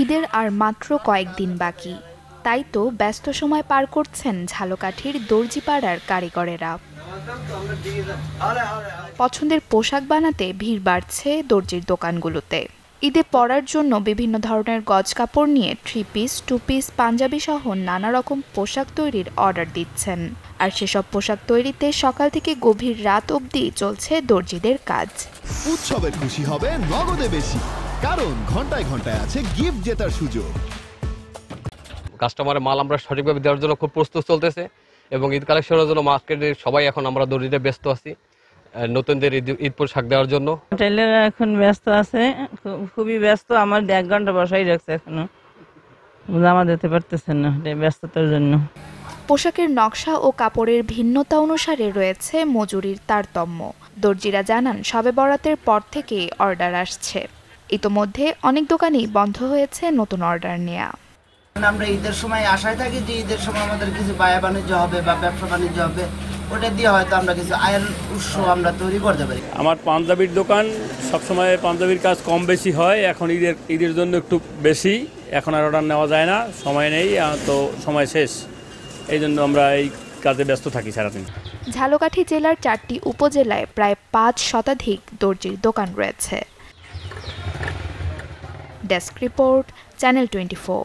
ঈদের আর মাত্র কয়েকদিন বাকি, তাই তো ব্যস্ত সময় পার করছেন ঝালকাঠির দর্জিপাড়ার কারিগরেরা। পছন্দের পোশাক বানাতে ভিড় বাড়ছে দর্জির দোকানগুলোতে। ঈদে পরার জন্য বিভিন্ন ধরনের গজ কাপড় নিয়ে 3 পিস, 2 পিস, পাঞ্জাবি সহ নানা রকম পোশাক তৈরির অর্ডার দিচ্ছেন। আর সেসব পোশাক তৈরিতে সকাল থেকে গভীর রাত অবধি চলছে দর্জিদের কাজ। উৎসবে খুশি হবে নগদে বেশি, কারণ ঘন্টায় ঘন্টায় আছে গিফট জেতার সুযোগ। কাস্টমারের মাল আমরা সঠিকভাবে দেওয়ার জন্য খুব প্রস্তুত চলতেছে এবং ঈদ কালেকশনের জন্য মার্কেটে সবাই এখন আমরা দর্জিতে ব্যস্ত আছি নতুনদের ঈদ পোশাক দেওয়ার জন্য। টেইলাররা এখন ব্যস্ত আছে, খুবই ব্যস্ত। আমার 1 ঘন্টা বসাই রাখছে, এখনো জামা দিতে পারতেছেন না ব্যস্ততার জন্য। পোশাকের নকশা ও কাপড়ের ভিন্নতা অনুসারে রয়েছে মজুরির তারতম্য। দর্জিরা জানান শবে বরাতের পর থেকে অর্ডার আসছে। ইতোমধ্যে অনেক দোকানই বন্ধ হয়েছে নতুন অর্ডার নেওয়া। আমরা ঈদের সময় আশায় থাকি যে ঈদের সময় আমাদের কিছু বায়া বাণিজ্য হবে বা ব্যবসা বাণিজ্য হবে, ওটা দিয়ে হয়তো আমরা কিছু আয়ের উৎস আমরা তৈরি করতে পারি। আমার পাঞ্জাবির দোকান, সবসময় পাঞ্জাবির কাজ কম বেশি হয়, এখন ঈদের জন্য একটু বেশি, এখন আর অর্ডার নেওয়া যায় না, সময় নেই, তো সময় শেষ, এই জন্য আমরা এই কাজে ব্যস্ত থাকি সারাদিন। ঝালকাঠি জেলার 4টি উপজেলায় প্রায় 5 শতাধিক দর্জির দোকান রয়েছে। Desk report, channel 24।